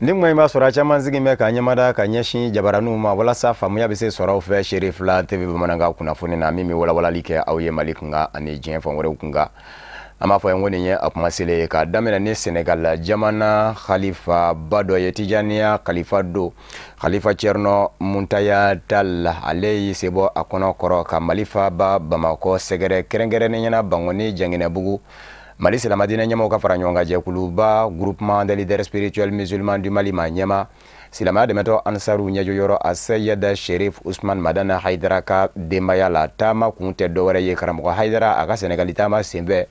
Ni mwe ma sɔrɔ caman sigi mɛ ka ɲɛmada ka ɲɛsin jabaraniw ma walasa faamuya bɛ se sɔrɔ aw fɛ Sherif la TV bamanankan kunnafoni na min bɛ walawalali kɛ aw ye Mali kunkan ani diɲɛ fan wɛrɛw kunkan. An b'a fɔ yen ko nin ye a kuma selen ye ka daminɛ ni Senegal jamana khalifa ba dɔ ye Tijaniya khalifa do Khalifa Thierno Mountaga Tall ale y'i sebɔ a kɔnɔ kɔrɔ ka Mali faaba Bamakɔ sɛgɛrɛ kɛrɛnkɛrɛnnen ɲɛna Bangoni Janginɛbugu Mali Silamadinɛ ɲɛmaw ka fara ɲɔgɔn kan jɛkuluba groupement des leaders spirituels musulmans du Mali ma ɲɛma silamɛya dɛmɛtɔ Ansaru ɲɛjɔyɔrɔ a Seyida Sherif Ousmane Madana Haidara ka denbaya la taama kun tɛ dɔwɛrɛ ye karamɔgɔ Haidara a ka Senegali taama senfɛ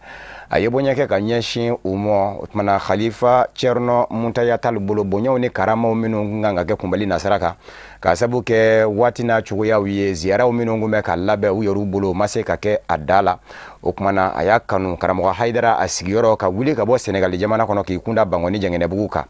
a ye bonya kɛ ka ɲɛsin u ma o tumana Khalifa Thierno Mountaga Tall bolo bonyaw ni karamaw minnu kan ka kɛ kunbɛli nasara kan ka sabu kɛ waati n'a cogoyaw ye ziyaraw minnu kun bɛ ka labɛn u yɛrɛw bolo ma se ka kɛ a da la o kumana a y'a kanu karamɔgɔ Haidara a sigiyɔrɔ ka wuli ka bɔ Senegali jamana kɔnɔ k'i kunda Bangoni Janginɛbugu kan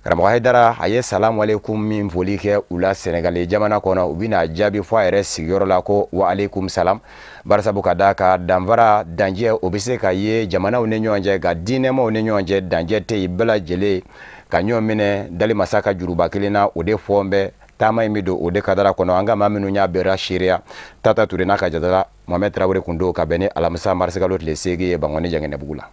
karamɔgɔ Haidara a ye salamu alaikum min foli kɛ u la Senegali jamana kɔnɔ u bɛna jaabi fɔ a yɛrɛ sigiyɔrɔ la ko wa alaikum salam barisabu ka da ka danfara danjɛ o bɛ se ka ye jamanaw ni ɲɔgɔn cɛ ka diinɛmaw ni ɲɔgɔn cɛ danjɛ tɛ yen bɛɛ lajɛlen ka ɲɔgɔn minɛ dali masa ka juruba kelen na o de fɔ n bɛ taama in bɛ don o de kadara kɔnɔ an ka maa minnu y'a bɛɛ seereya Tata Ture n'a ka jatala Mohamed Traoré kun don ka bɛn ni alamisa marisi kalo tile 8 ye Bangoni Janginɛbugu la.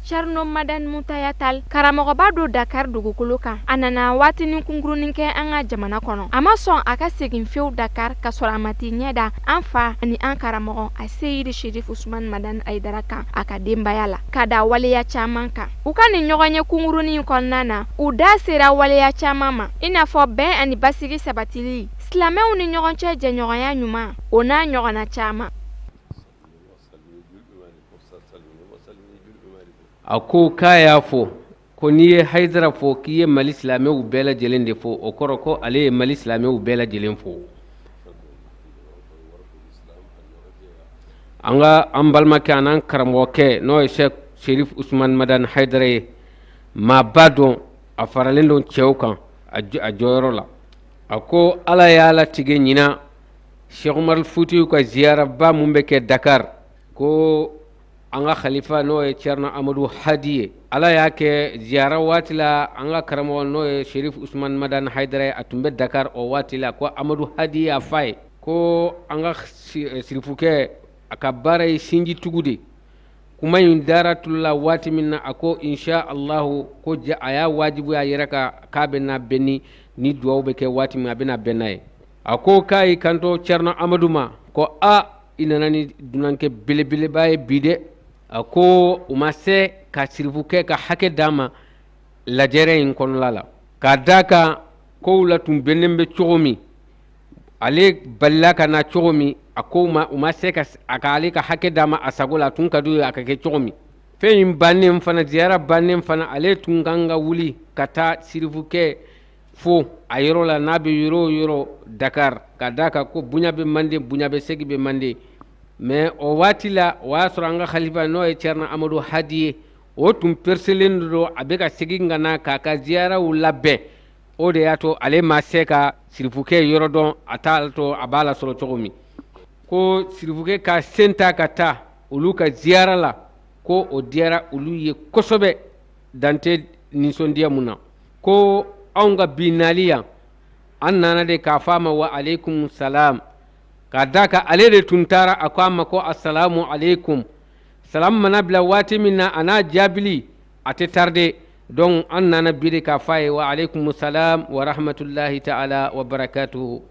Thierno Madane Mountaga Tall karamɔgɔba do Dakar dugukolo kan a nana waatinin kunkurunin kɛ an ka jamana kɔnɔ a ma sɔn a ka segin fewu Dakar ka sɔrɔ a ma t'i ɲɛda an fa ani an karamɔgɔ a Seyidi Sherif Ousmane Madane Haidara kan a ka denbaya la ka da waleya caman kan u ka nin ɲɔgɔn ye kunkurunin kɔnɔna na u da sera waleya caman ma i n'a fɔ bɛn ani basigi sabatili silamɛw ni ɲɔgɔn cɛ jɛɲɔgɔnya ɲuman o n'a ɲɔgɔnna caman. a ko k'a y'a fɔ ko n'i ye Haidara fɔ k'i ye Mali silamɛw bɛɛ lajɛlen de fɔ o kɔrɔ ko ale ye Mali silamɛw bɛɛ lajɛlen fɔ an balimakɛ an'an karamɔgɔkɛ n'o ye Sheikh Sherif Ousmane Madane Haidara ye maaba dɔn a faralen don cɛw kan a jɔyɔrɔ la a ko Ala y'a latigɛ ɲina Cheikh Umar Foutiyu ka ziyaraba mun bɛ kɛ Dakar ko an ka khalifa n'o ye Thierno Amadou Hadi ye Ala y'a kɛ ziyara waati la an ka karamɔgɔ n'o ye Sherif Ousmane Madane Haidara ye a tun bɛ Dakar o waati la ko Amadou Hadi y'a f'a ye ko an ka sirifukɛ a ka baara ye sinji tugu de kuma in dara tulu la waati min na a ko insha Allahu ko a y'a wajibu a yɛrɛ ka k'a bɛna bɛn ni duwawu bɛ kɛ waati min a bɛna bɛn n'a ye a ko k'a y'i kanto Thierno Amadou ma ko i nana ni dunankɛ belebeleba ye bi dɛ a ko u ma se ka sirifukɛ ka hakɛ d'a ma lajɛrɛ in kɔnɔla la k'a d'a kan kow la tun bɛnnen bɛ cogo min ale balila ka na cogo min a ko u ma se ka ale ka hakɛ d'a ma a sago la a tun ka d'u ye a ka kɛ cogo min fɛn in bannen fana ziyara bannen fana ale tun kan ka wuli ka taa sirifukɛ fo a yɔrɔ la n'a bɛ yɔrɔ o yɔrɔ Dakar ka d'a kan ko bonya bɛ Mande bonya bɛ segi bɛ Mande mais o waati la o y'a sɔrɔ an ka khalifa n'o ye Thierno Amadou Hadi ye o tun perselen don a bɛ ka segin ka na k'a ka ziyaraw labɛn o de y'a to ale ma se ka sirifukɛ yɔrɔ dɔn a t'a to a b'a la sɔrɔ cogo min ko sirifukɛ ka sen ta ka taa olu ka ziyara la ko o diyara olu ye kosɛbɛ dan tɛ nisɔndiya mun na ko anw ka bi nali yan an nana de k'a fɔ a ma wa alaikum salam ka da ka ale de tun taara a ko a ma ko assalamu alaikum salam mana bila waati min na a n'a jaabili a tɛ tarde donc an nana bi de k'a fɔ a ye wa alaikum salam wa rahmatullahi ta'ala wa barakatuhu.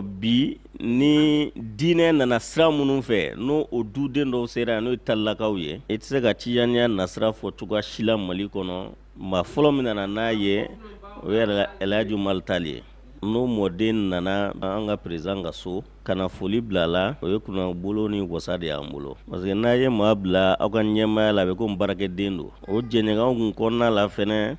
Bi ni diinɛ nana sira minnu fɛ n'o o duden dɔw sera n'o ye Tallakaw ye i tɛ se ka Tijaniya nasira fɔ cogoya si la Mali kɔnɔ maa fɔlɔ min nana n'a ye o ye El Hadji Umar Tall ye n'o mɔden nana an ka président ka so ka na foli bila la o ye kunnabolo ni wasa de y'an bolo parce que n'a ye maa bila aw ka ɲɛmaaya la a bɛ komi baarakɛden don o jɛɲɔgɔnw kun kɔnɔna la fɛnɛ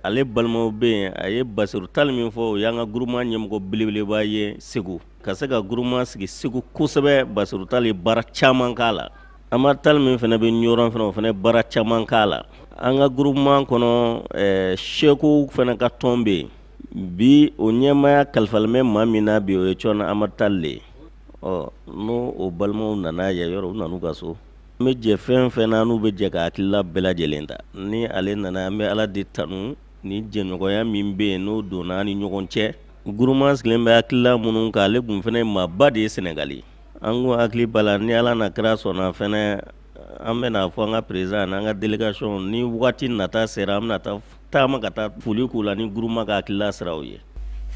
ale balimaw bɛ yen a ye Basiru Tall min fɔ o y'an ka groupement ɲɛmɔgɔ belebeleba ye Segu ka se ka groupement sigi Segu kosɛbɛ Basiru Tall ye baara caman k'a la Amadu Tall min fɛnɛ bɛ Ɲɔrɔn fɛnɛ o fɛnɛ baara caman k'a la an ka groupement kɔnɔ Seku fɛnɛ ka tɔn bɛ yen bi o ɲɛmaaya kalifalen bɛ maa min na bi o ye Thierno Amadu Tall le n'o o balimaw nana ye yɔrɔ u nan'u ka so n bɛ jɛ fɛn fɛn na n'u bɛ jɛ ka hakilila bɛɛ lajɛlen ta ni ale nana an bɛ Ala de tanu ni jɛɲɔgɔnya min bɛ yen n'o donna ni ɲɔgɔn cɛ groupement sigilen bɛ hakilila minnu kan ale kun fɛnɛ maaba de ye Senegali an ko hakili bala ni Ala na kira sɔnna fɛnɛ an bɛna fɔ an ka président n'an ka délégation ni wagati nata sera an bɛna taa taama ka taa foli k'u la ni groupement ka hakilila siraw ye.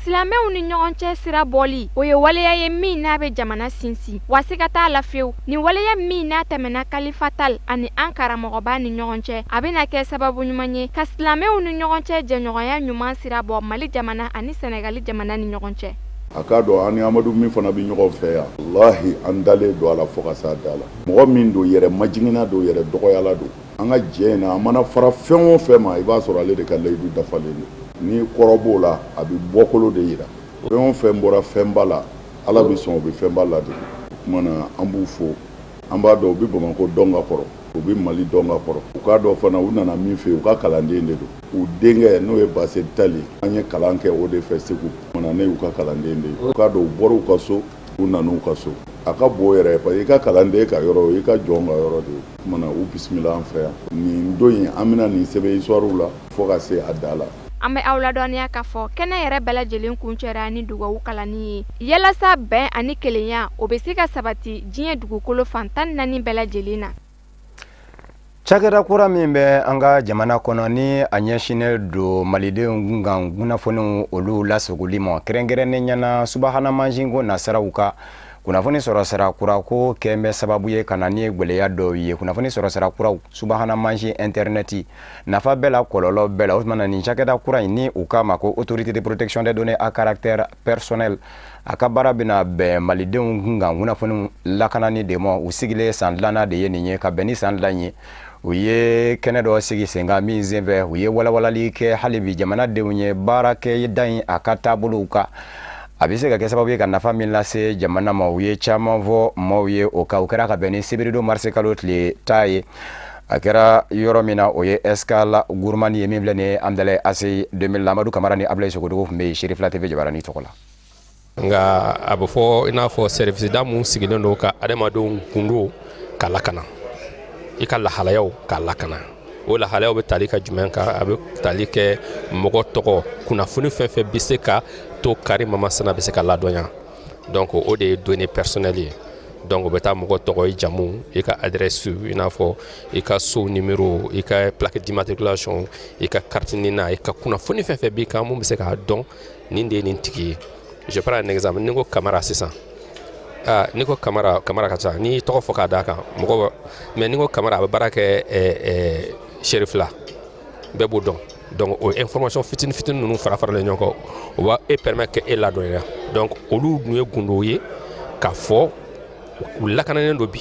Silamɛw ni ɲɔgɔn cɛ sira bɔli o ye waleya ye min n'a bɛ jamana sinsin wa siga t'a la fiyewu ni waleya min n'a tɛmɛna kalifatal ani an karamɔgɔba ni ɲɔgɔn cɛ a bɛna kɛ sababu ɲuman ye ka silamɛw ni ɲɔgɔn cɛ jɛɲɔgɔnya ɲuman sira bɔ Mali jamana ani Senegali jamana ni ɲɔgɔn cɛ. A k'a dɔn an ni Amadu min fana bɛ ɲɔgɔn fɛ yan wallahi an dalen don a la fo ka s'a da la mɔgɔ min don yɛrɛ majigina don yɛrɛ dɔgɔyala don an ka jɛ in na a mana fara fɛn o fɛn ma i b'a sɔrɔ ale de ka layidu dafalen don ni kɔrɔ b'o la a bɛ bɔkolo de yira fɛn o fɛn bɔra fɛnba la Ala bɛ sɔn o bɛ fɛnba ladege o kumana an b'u fo an b'a dɔn u bɛ Bamako dɔn ka kɔrɔ u bɛ Mali dɔn ka kɔrɔ u k'a dɔn fana u nana min fɛ u ka kalanden de don u denkɛ n'o ye Base Tali an ye kalan kɛ o de fɛ Segu kumana ne y'u ka kalanden de ye u k'a dɔn u bɔra u ka so u nan'u ka so a ka bon yɛrɛ parce que i ka kalanden ka yɔrɔ i ka jɔn ka yɔrɔ de kumana u bisimila an fɛ yan nin don in an bɛna nin sɛbɛn histoire la fo ka se a da la. An bɛ aw ladɔnniya k'a fɔ kɛnɛ yɛrɛ bɛɛ lajɛlen kuncɛra ni dugawu kalanni ye yalasa bɛn ani kelenya o bɛ se ka sabati diɲɛ dugukolo fan 14 bɛɛ lajɛlen na. Cakɛda kura min bɛ an ka jamana kɔnɔ ni a ɲɛsinnen don malidenw kan kunnafoniw olu lasagoli ma kɛrɛnkɛrɛnnen ɲɛna subahana mansinko nasaraw ka kunnafoni sɔrɔ sira kura ko kɛn bɛ sababu ye ka na ni gwɛlɛya dɔw ye kunnafoni sɔrɔ sira kuraw subahana mansin internet nafa bɛɛ la kɔlɔlɔ bɛɛ la o tuma ni cakɛda kura in ni u k'a ma ko autorité de protection des données à caractère personnel a ka baara bɛna bɛn malidenw kan kunnafoni lakanani de ma u sigilen san dilanna de ye nin ye ka bɛn ni san dilan ye u ye kɛnɛ dɔ sigi sen kan min senfɛ u ye walawalali kɛ hali bi jamanadenw ye baarakɛ da in a ka taabolow kan a bɛ se ka kɛ sababu ye ka nafa min lase jamana ma u ye caman fɔ maaw ye o kan u kɛra ka bɛn ni sibirido marisi kalo tile 10 ye a kɛra yɔrɔ min na o ye Escale Gourmand ye min filɛ nin ye Amdalaye Ase 2000 Amadu Kamara ni Ablaye Sogodogo tun bɛ yen Sherifla TV Jabarani tɔgɔ la. Nga a bɛ fɔ i n'a fɔ service da mun sigilen don ka adamadenw gundo ka lakana i ka lahalayaw ka lakana o lahalayaw bɛ tali ka jumɛn kan a bɛ tali kɛ mɔgɔ tɔgɔ kunnafoni fɛn fɛn bɛ se ka to kari mamasana bɛ se ka ladɔnya donc o de ye données personnelles ye donc o bɛ taa mɔgɔ tɔgɔ i jamu i ka adresse i n'a fɔ i ka so numéro i ka plaque d'immatriculation i ka carte nina i ka kunnafoni fɛn fɛn b'i kan mun bɛ se k'a dɔn nin de ye nin tigi ye je prends un exemple ni ko Kamara sisan ni ko Kamara ka ca ni tɔgɔ fɔ k'a d'a kan mɔgɔ mais ni ko Kamara a bɛ baara kɛ Sherifla bɛɛ b'o dɔn donc o information fitini ninnu faralen ɲɔgɔn kan o b'a e permettre que e ladɔnya donc olu dun ye gundo ye k'a fɔ u lakananen don bi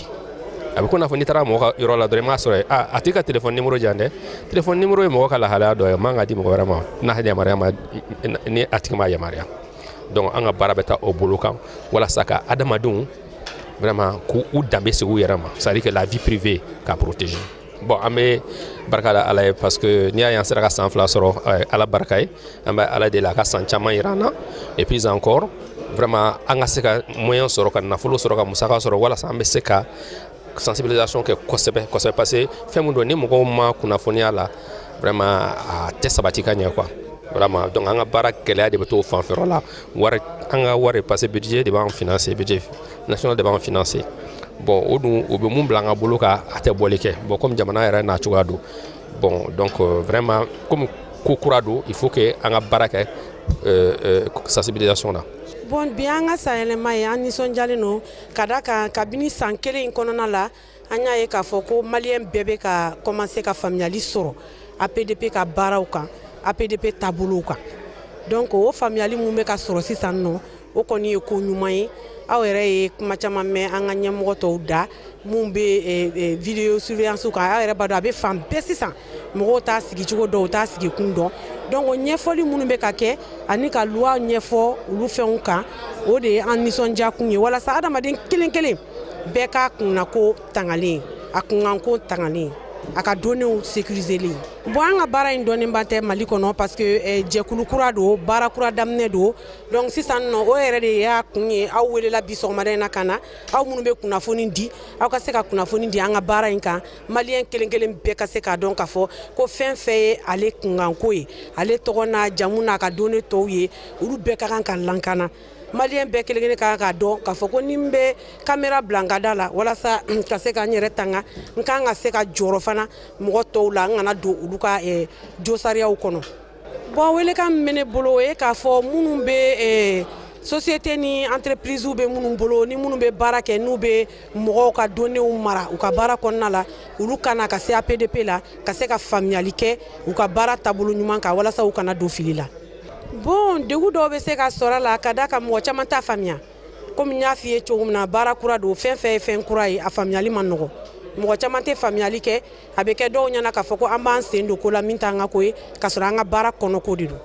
a bɛ ko n'a fɔ n'i taara mɔgɔ ka yɔrɔ la dɔrɔn i m'a sɔrɔ a t'i ka téléphone numéro jan dɛ téléphone numéro ye mɔgɔ ka lahalaya dɔ ye man ka di mɔgɔ wɛrɛ ma n'a yamaruya ma ni a tigi ma yamaruya donc an ka baara bɛ taa o bolo kan walasa ka adamadenw vraiment k'u danbe sigi u yɛrɛ ma c'est à dire que la vie privée k'a protéger. Bon an bɛ barika da Ala ye parce que n'i y'a ye an sera ka san 2 sɔrɔ Ala barika ye an bɛ Ala deli a ka san caman yira an na et puis encore vraiment an ka se ka moyen sɔrɔ ka nafolo sɔrɔ ka musaka sɔrɔ walasa an bɛ se ka sensibilisation kɛ kosɛbɛ kosɛbɛ parce que fɛn min don ni mɔgɔw ma kunnafoniya la vraiment a tɛ sabati ka ɲɛ quoi vraiment donc an ka baara gɛlɛya de bɛ t'o fanfɛyɔrɔ la wari an ka wari parce que budget de b'an financer budget national de b'an financer bon o dun o bɛ mun bila an ka bolo kan a tɛ bɔli kɛ bon comme jamana yɛrɛ n'a cogoya don bon donc vraiment comme ko kura don il faut que an ka baara kɛ sensibilisation na. Bon bi an ka sayɛlɛma ye an nisɔndiyalen don ka da kan kabini san 1 in kɔnɔna la an y'a ye k'a fɔ ko maliyɛn bɛɛ bɛ ka commencer ka faamuyali sɔrɔ APDP ka baaraw kan APDP taabolow kan donc o faamuyali mun bɛ ka sɔrɔ sisan nɔ o kɔni ye ko ɲuman ye aw yɛrɛ ye kuma caman mɛn an ka ɲɛmɔgɔ tɔw da mun bɛ video surveillance kan aw yɛrɛ b'a dɔn a bɛ fan bɛɛ sisan mɔgɔw t'a sigi cogo dɔn u t'a sigi kun dɔn donc o ɲɛfɔli minnu bɛ ka kɛ ani ka loi ɲɛfɔ olu fɛnw kan o de ye an nisɔndiya kun ye walasa adamaden kelen kelen bɛɛ k'a kunna ko tangalen a kunkan ko tangalen a ka données sécurisées bon an ka baara in dɔnnenba tɛ Mali kɔnɔ parce que jɛkulu kura do baara kura daminɛ do donc sisan nɔ o yɛrɛ de y'a kun ye aw welela bi sɔgɔmada in na ka na aw minnu bɛ kunnafoni di aw ka se ka kunnafoni di an ka baara in kan maliyɛn kelen kelen bɛɛ ka se k'a dɔn k'a fɔ ko fɛn fɛn ye ale kunkanko ye ale tɔgɔ n'a jamu n'a ka données tɔw ye olu bɛɛ ka kan ka lankana maliyɛn bɛɛ kelen kelen ka kan k'a dɔn k'a fɔ ko ni n bɛ caméra bila n ka da la walasa ka se ka n yɛrɛ tanga n kan ka se ka jɔrɔ fana mɔgɔ tɔw la n kana don olu ka josariyaw kɔnɔ bon welekan min bɛ ne bolo o ye k'a fɔ minnu bɛ société ni entreprise bɛ minnu bolo ni minnu bɛ baara kɛ n'u bɛ mɔgɔw ka données mara u ka baara kɔnɔna la olu kana ka se APDP la ka se ka faamuyali kɛ u ka baara taabolo ɲuman kan walasa u kana don fili la bon degu dɔw bɛ se ka sɔrɔ a la ka da ka mɔgɔ caman t'a faamuya komi n y'a f'i ye cogo min na baara kura don fɛn fɛn ye fɛn kura ye a faamuyali man nɔgɔ mɔgɔ caman tɛ faamuyali kɛ a bɛ kɛ dɔw ɲɛna k'a fɔ ko an b'an sen don ko la min t'an ka ko ye k'a sɔrɔ an ka baara kɔnɔko de don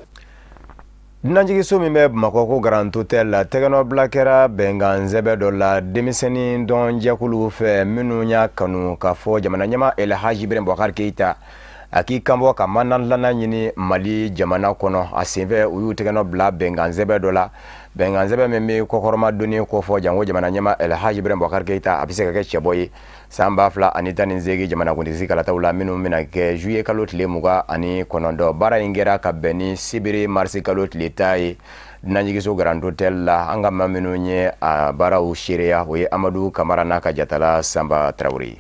dunanjigiso min bɛ Bamakɔ ko Grand Hôtel la tɛgɛnɔbila kɛra bɛnkan sɛbɛ dɔ la denmisɛnnin dɔn jɛkulu fɛ minnu y'a kanu k'a fɔ jamana ɲɛmaa Elhaji Ibrahim Boubacar Keita a k'i kanbɔ ka mandanlana ɲini Mali jamana kɔnɔ a senfɛ u y'u tɛgɛnɔ bila bɛnkan sɛbɛ dɔ la bɛnkan sɛbɛ min bɛ kɔkɔrɔma donni kɔfɔ janko jamana ɲɛmaa Elhaji Ibrahim Boubacar Keita a bɛ se ka kɛ cɛbɔ ye san 2018 jamanakuntigi kalataw la minnu bɛna kɛ juillet kalo tile 29 baara in kɛra ka bɛn ni sibiri marisi kalo tile 10 ye dunanjigiso Grand Hôtel la an ka maa minnu ye a baaraw seereya o ye Amadu Kamara n'a ka jatala Sanba Traoré.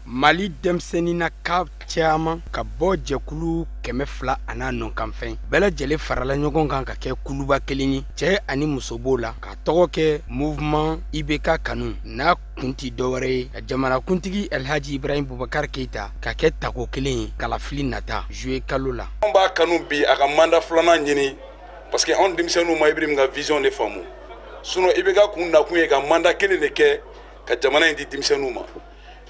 Mali denmisɛnnin na ka caman ka bɔ jɛkulu 200 ana nɔnkanfɛn bɛɛ lajɛlen farala ɲɔgɔn kan ka kɛ kuluba kelen ye cɛ ani muso b'o la ka tɔgɔ kɛ mouvement IBK kanu n'a kun ti dɔwɛrɛ ye ka jamanakuntigi Elhaji Ibrahim Boubacar Keita ka kɛ tako kelen ye kalafili nata juillet kalo la. An b'a kanu bi a ka mandat filanan ɲini parce que anw denmisɛnninw ma Ibrahim ka vision de faamu sinon IBK kun nakun ye ka mandat kelen de kɛ ka jamana in di denmisɛnninw ma.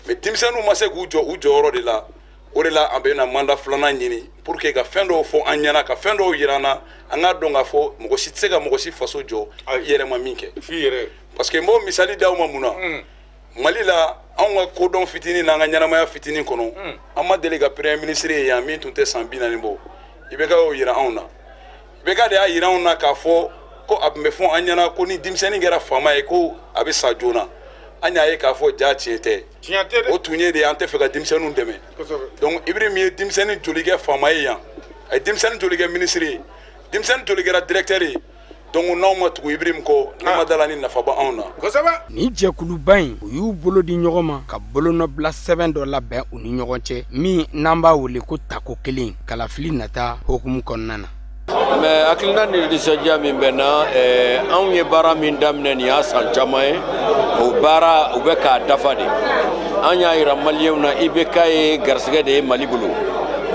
Mais denmisɛnninw ma se k'u jɔ u jɔyɔrɔ de la o de la an bɛ na mandat filanan ɲini pour que ka fɛn dɔw fɔ an ɲɛna ka fɛn dɔw yira an na an k'a dɔn k'a fɔ mɔgɔ si tɛ se ka mɔgɔ si faso jɔ i yɛrɛ ma min kɛ parce que n b'o misali d'aw ma mun na Mali la anw ka kodɔn fitinin n'an ka ɲɛnamaya fitinin kɔnɔ an ma deli ka premier ministre ye yan min tun tɛ san 40 bɔ IBK y'o yira anw na IBK de y'a yira anw na k'a fɔ ko a tun bɛ fɔ an ɲɛna ko ni denmisɛnnin kɛra faama ye ko a bɛ sa joona an y'a ye k'a fɔ ja tiɲɛ tɛ o tun ye de an tɛ fɛ ka denmisɛnninw dɛmɛ donc Ibrahim ye denmisɛnnin joli kɛ faama ye yan a ye denmisɛnnin joli kɛ ministre ye denmisɛnnin joli kɛra directeur ye donc n'aw ma tugu Ibrahim kɔ n'aw ma dala ni nafa ba anw na ni jɛkuluba in u y'u bolo di ɲɔgɔn ma ka bolonɔbila sɛbɛn dɔ labɛn u ni ɲɔgɔn cɛ min n'an b'a wele ko tako kelen kalafili nata hokumu kɔnɔna na. Mais hakilina ni nisɔndiya min bɛ na anw ye baara min daminɛ nin y'a san caman ye o baara u bɛ k'a dafa de an y'a yira maliyɛnw na IBK ye garisɛgɛ de ye Mali bolo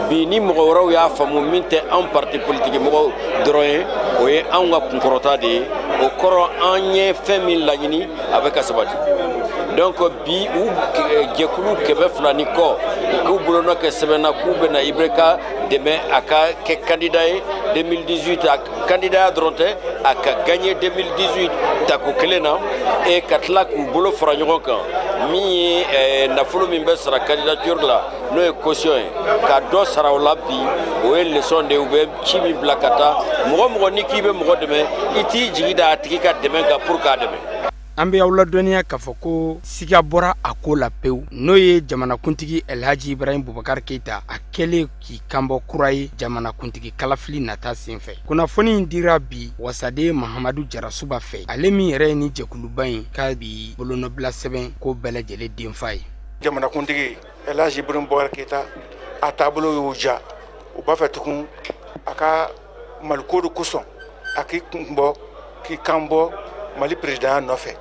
bi ni mɔgɔ wɛrɛw y'a faamu min tɛ an parti politique mɔgɔw dɔrɔn ye o ye anw ka kunkɔrɔta de ye o kɔrɔ an ye fɛn min laɲini a bɛ ka sabati donc bi u jɛkulu 200 ni kɔ k'u bolonɔ kɛ sɛbɛnna k'u bɛna IBK dɛmɛ a ka kɛ candidat ye 2018 a candidat dɔrɔn tɛ a ka gagner 2018 tako kelen na et ka tila k'u bolo fara ɲɔgɔn kan min ye nafolo min bɛ sara candidature la n'o ye caution ye ka dɔ sara o la bi o ye leçon de ye u bɛ ci min bila ka taa mɔgɔ mɔgɔ ni k'i bɛ mɔgɔ dɛmɛ i t'i jigi da a tigi ka dɛmɛ kan pour k'a dɛmɛ. An bɛ aw ladɔnniya k'a fɔ ko siga bɔra a ko la pewu n'o ye jamanakuntigi Elhaji Ibrahim Boubacar Keita a kɛlen k'i kanbɔ kura ye jamanakuntigi kalafili nata senfɛ kunnafoni in dira bi wasaden Mahamadu Jarasuba fɛ ale min yɛrɛ ye ni jɛkuluba in k'a bi bolonɔbila sɛbɛn ko bɛɛ lajɛlen denfa ye. Jamanakuntigi Elhaji Ibrahim Boubacar Keita a taabolo y'o ja u b'a fɛ tugun a ka maliko de kosɔn a k'i kun bɔ k'i kan bɔ Mali président nɔfɛ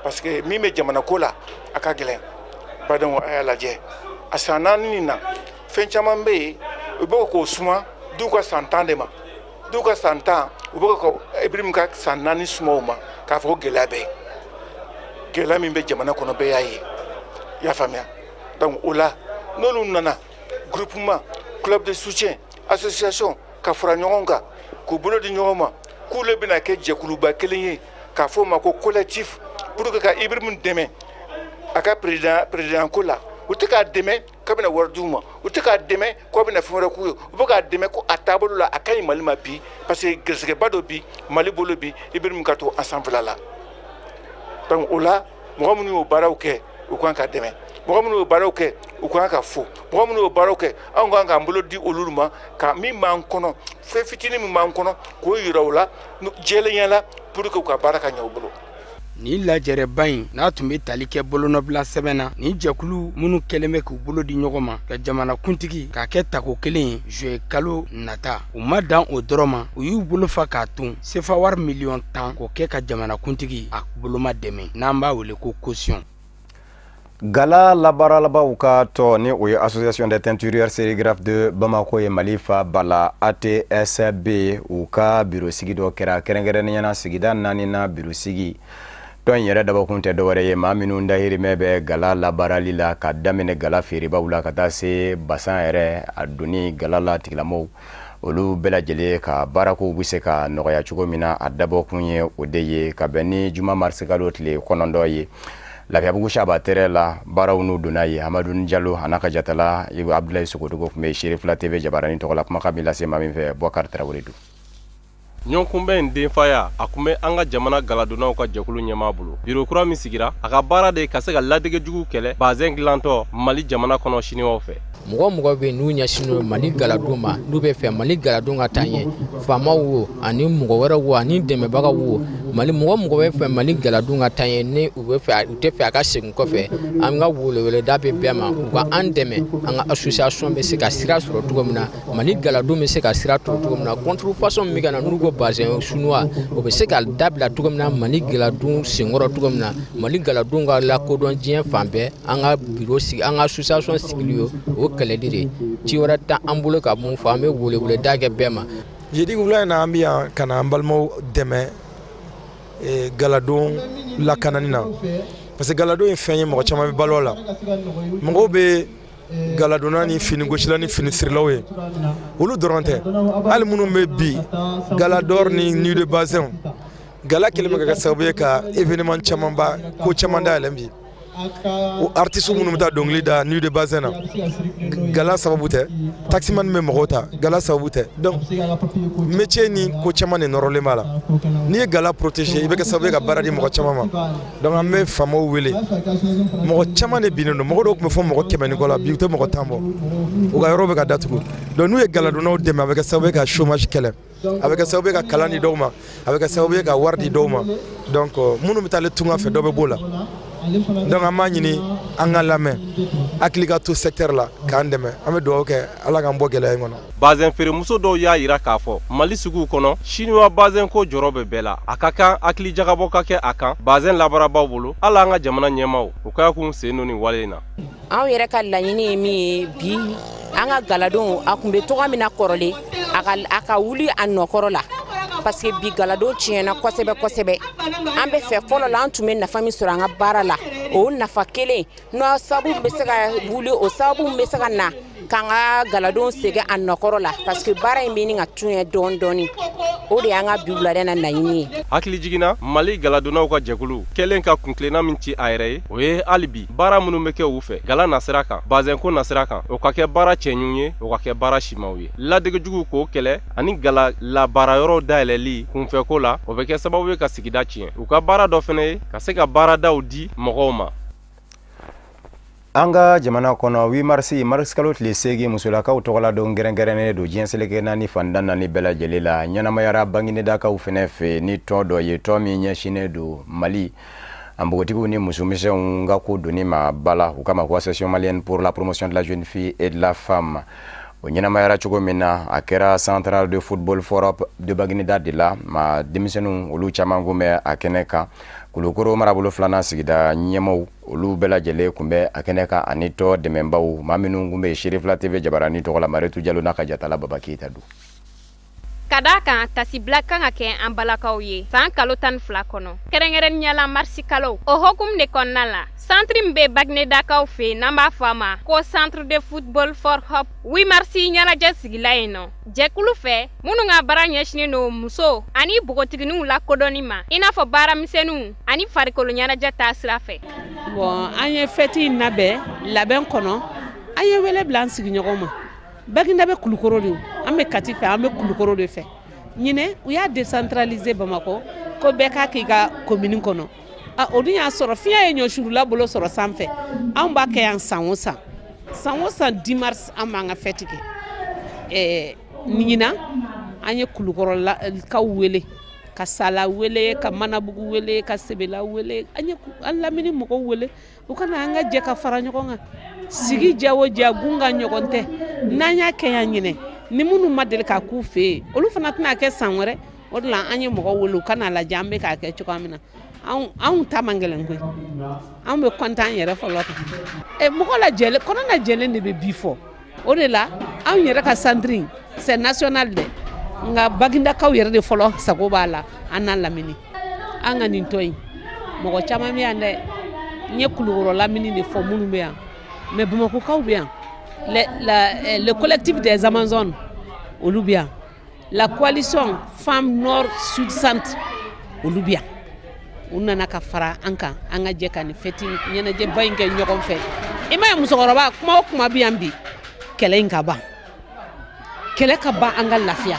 parce que min bɛ jamana ko la a ka gɛlɛn badenw a y'a lajɛ a san 4 nin na fɛn caman bɛ yen u bɛ k'o suma du ka san 10 de ma du ka san 10 u bɛ ka Ibrahim ka san 4 suma o ma k'a fɔ ko gɛlɛya bɛ yen gɛlɛya min bɛ jamana kɔnɔ bɛɛ y'a ye i y'a faamuya donc o la n'olu nana groupement club de soutien association ka fara ɲɔgɔn kan k'u bolo di ɲɔgɔn ma k'olu bɛna kɛ jɛkuluba kelen ye k'a fɔ o ma ko collectif pour que ka Ibrahim dɛmɛ a ka président ko la u tɛ k'a dɛmɛ ka bɛna wari d'u ma u tɛ k'a dɛmɛ k'o bɛna fɛn wɛrɛ k'u ye u bɛ k'a dɛmɛ ko a taabolo la a ka ɲi Mali ma bi parce que gɛrɛsɛgɛba dɔ bi Mali bolo bi Ibrahim ka to an sanfɛla la donc o la mɔgɔ minnu y'o baaraw kɛ u kan ka dɛmɛ mɔgɔ minnu y'o baaraw kɛ u kan ka fo mɔgɔ minnu y'o baaraw kɛ anw kan k'an bolo di olu ma ka min b'an kɔnɔ fɛn fitinin min b'an kɔnɔ k'o yira u la jɛlenya la pour que u ka baara ka ɲɛ u bolo. Ni lajɛrɛba in n'a tun bɛ tali kɛ bolonɔbila sɛbɛn na ni jɛkulu minnu kɛlen bɛ k'u bolo di ɲɔgɔn ma ka jamanakuntigi k'a kɛ tako kelen ye juillet kalo nata u ma dan o dɔrɔn ma u y'u bolo fa k'a tun sefa wari miliyɔn 10 k'o kɛ ka jamanakuntigi a boloma dɛmɛ n'an b'a wele ko caution. Gala labaralabaw ka tɔ ni o ye association des teinturiers sérigraphes de Bamako ye Mali fa bala ATSB u ka bureau sigi dɔ kɛra kɛrɛnkɛrɛnnenya sigida 4 na bureau sigi tɔn yɛrɛ dabakun tɛ dɔwɛrɛ ye maa minnu dahirimɛ bɛ gala labarali la ka daminɛ gala feerebaw la ka taa se basan yɛrɛ a doni gala la tigilamɔgɔw olu bɛɛ lajɛlen ka baarakow bɛ se ka nɔgɔya cogo min na a dabɔkun ye o de ye ka bɛn ni juma marisi kalo tile 9 ye Lafiyabugu Shaba tere la baaraw n'u donna ye Amadu Jalo a n'a ka jatala Ibu Abdulaye Sogodogo tun bɛ Sherifla TV Jabarani tɔgɔ la kumakan bɛ lase maa min fɛ Boubacar Traoré don. ɲɔgɔnkunbɛn in denfaya a kun bɛ an ka jamana galadonnaw ka jɛkulu ɲɛmaa bolo biro kura min sigira a ka baara de ka se ka ladege jugu kɛlɛ bazɛn dilantɔ Mali jamana kɔnɔ siniwaw fɛ mɔgɔ bɛ n'u ɲɛsinnen Mali galadon ma n'u bɛ fɛ Mali galadon ka taa ɲɛ faamaw wo ani mɔgɔ wɛrɛ wo ani dɛmɛbaga wo Mali mɔgɔ bɛ fɛ Mali galadon ka taa ɲɛ ni u tɛ fɛ a ka segin kɔfɛ an ka weleweleda bɛ bɛɛ ma u ka an dɛmɛ an ka association bɛ se ka sira sɔrɔ cogo min na Mali galadon bɛ se ka sira sɔrɔ cogo min na contrefaçon min bɛ ka na n'u ko bazɛn chinois o bɛ se ka dabila cogo min na Mali galadon senkɔrɔ cogo min na Mali galadon ka lakodɔn diɲɛ fan bɛɛ an ka bureau sigi an ka association sigili o kɛlɛdi de ci wɛrɛ ta an bolo ka mun fɔ an bɛ weleweleda kɛ bɛɛ ma jeudi wula in na an bɛ yan ka na an balimaw dɛmɛ galadon lakanani na parce que galadon ye fɛn ye mɔgɔ caman bɛ balo la mɔgɔw bɛ galadonna ni fini gosila ni fini sirilaw ye olu dɔrɔn tɛ hali minnu bɛ bi galador ni nuit de bazin gala kelen bɛ ka kɛ sababu ye ka événement camanba ko caman dayɛlɛn bi o artiste minnu bɛ taa dɔnkili da nuit de bazin na gala sababu tɛ taximan bɛ mɔgɔw ta gala sababu tɛ donc métier ni ko caman de nɔrɔlen b'a la n'i ye gala protéger i bɛ kɛ sababu ye ka baara di mɔgɔ caman ma donc an bɛ faamaw wele mɔgɔ caman de binnen don mɔgɔ dɔw tun bɛ fɔ mɔgɔ 100 ni kɔ la bi u tɛ mɔgɔ 10 bɔ u ka yɔrɔ bɛ ka datugu donc n'u ye galadonnaw dɛmɛ a bɛ kɛ sababu ye ka chômage kɛlɛ a bɛ kɛ sababu ye ka kalan di dɔw ma a bɛ kɛ sababu ye ka wari di dɔw ma donc minnu bɛ taa ale tunga fɛ dɔ bɛ b'o la donc an b'a ɲini an ka lamɛn hakili ka to secteur la k'an dɛmɛ an bɛ dugawu kɛ ala k'an bɔ gɛlɛya in kɔnɔ. bazɛn feeremuso dɔw y'a yira k'a fɔ Mali suguw kɔnɔ chinois bazɛn ko jɔrɔ bɛ bɛɛ la a ka kan hakili jagabɔ ka kɛ a kan bazɛn labaarabaw bolo hali an ka jamana ɲɛmaaw u ka kun sen don nin wale in na. anw yɛrɛ ka laɲini ye min ye bi an ka galadon a kun bɛ toga min na kɔrɔlen a ka wuli a nɔkɔrɔ la parce que bi galadon tiɲɛna kosɛbɛ kosɛbɛ an bɛ fɛ fɔlɔ la an tun bɛ nafa min sɔrɔ an ka baara la o nafa kelen n'o sababu bɛ se ka wuli o sababu bɛ se ka na k'an ka galadon segin a nɔkɔrɔ la parce que baara in bɛ nin ka tuɲɛ dɔɔni dɔɔni o de y'an ka bi wuladen na laɲini ye. hakili jiginna Mali galadonnaw ka jɛkulu kɛlen ka kuntilenna min ci a yɛrɛ ye o ye hali bi baara minnu bɛ kɛ u fɛ gala nasira kan bazɛnko nasira kan o ka kɛ baara cɛɲuw ye o ka kɛ baara simaw ye ladegejugu k'o kɛlɛ ani gala labaarayɔrɔ dayɛlɛli kunfɛko la o bɛ kɛ sababu ye ka sigida tiɲɛ u ka baara dɔ fɛnɛ ye ka se ka baaradaw di mɔgɔw ma. an ka jamana kɔnɔ 8 mars kalo tile 8 musolakaw tɔgɔla don gɛrɛngɛrɛnnen don diɲɛ seleke naani fandan naani bɛɛ lajɛlen la ɲɛnamayara banginedakaw fɛnɛ fɛ ni tɔn dɔ ye tɔn min ɲɛsinnen don Mali an bogotigiw ni musomisɛnw ka ko doni ma bala u kama ko association malienne pour la promotion de la jeune fille et de la femme o ɲɛnamayara cogo min na a kɛra central de football forum de Bagineda de la ma denmisɛnninw olu caman kun bɛ a kɛnɛ kan Kulukoro marabolo filanan sigida ɲɛmɔgɔw olu bɛɛ lajɛlen kun bɛ a kɛnɛ kan ani tɔ dɛmɛbaw maa minnu kun bɛ Sherifla TV Jabarani tɔgɔ la Maritu Jalo n'a ka jatala Baba Keita don. Ka d'a kan tasibila kan ka kɛ an balakaw ye san kalo 12 kɔnɔ kɛrɛnkɛrɛnnenya la marisi kalo o hukumu de kɔnɔna la centre min bɛ Baginedakaw fɛ n'an b'a fɔ a ma ko centre de football for hope 8 marisi ɲɛnajɛ sigila yen nɔ jɛkulu fɛ minnu ka baara ɲɛsinnen don muso ani bogotiginiw lakodɔnni ma i n'a fɔ baaramisɛnninw ani farikolo ɲɛnajɛ taa sira fɛ. Bon an ye fête in labɛn kɔnɔ an ye wele bila an sigiɲɔgɔn ma Baginda bɛ Kulukoro de an bɛ Kati fɛ an bɛ Kulukoro de fɛ ɲinɛ u y'a décentraliser Bamakɔ ko bɛɛ k'a k'i ka commune kɔnɔ o dun y'a sɔrɔ fiɲɛ ye ɲɔsurula bolo sɔrɔ sanfɛ anw b'a kɛ yan san o san 10 mars an b'an ka fête kɛ ɲinan an ye Kulukɔrɔlakaw wele ka Sala wele ka Manabugu wele ka Sebela wele an lamini mɔgɔw wele u kana an ka jɛ ka fara ɲɔgɔn kan sigi ja o ja gunga ɲɔgɔn tɛ n'an y'a kɛ yan ɲinɛ ni minnu ma deli k'a k'u fɛ yen olu fana tɛna kɛ san wɛrɛ o de la an ye mɔgɔw wele u kana lajɛ an bɛ k'a kɛ cogoya min na anw ta man gɛlɛn koyi anw bɛ kontan an yɛrɛ fɔlɔ kan mɔgɔ lajɛlen kɔnɔ lajɛlen de bɛ bi fɔ o de la anw yɛrɛ ka centre c'est national dɛ nka Bagindakaw yɛrɛ de fɔlɔ sago b'a la an n'a lamini an ka nin tɔ in mɔgɔ caman bɛ yan dɛ n ye Kulukɔrɔ lamini de fɔ minnu bɛ yan mais Bamakokaw bɛ yan le collectif des Amazones olu bɛ yan la coalition femmes nord sud centre olu bɛ yan u nana ka fara an kan an ka jɛ ka nin fête ɲɛnajɛba in kɛ ɲɔgɔn fɛ i ma ye musokɔrɔba kuma o kuma bɛ yan bi kɛlɛ in ka ban kɛlɛ ka ban an ka lafiya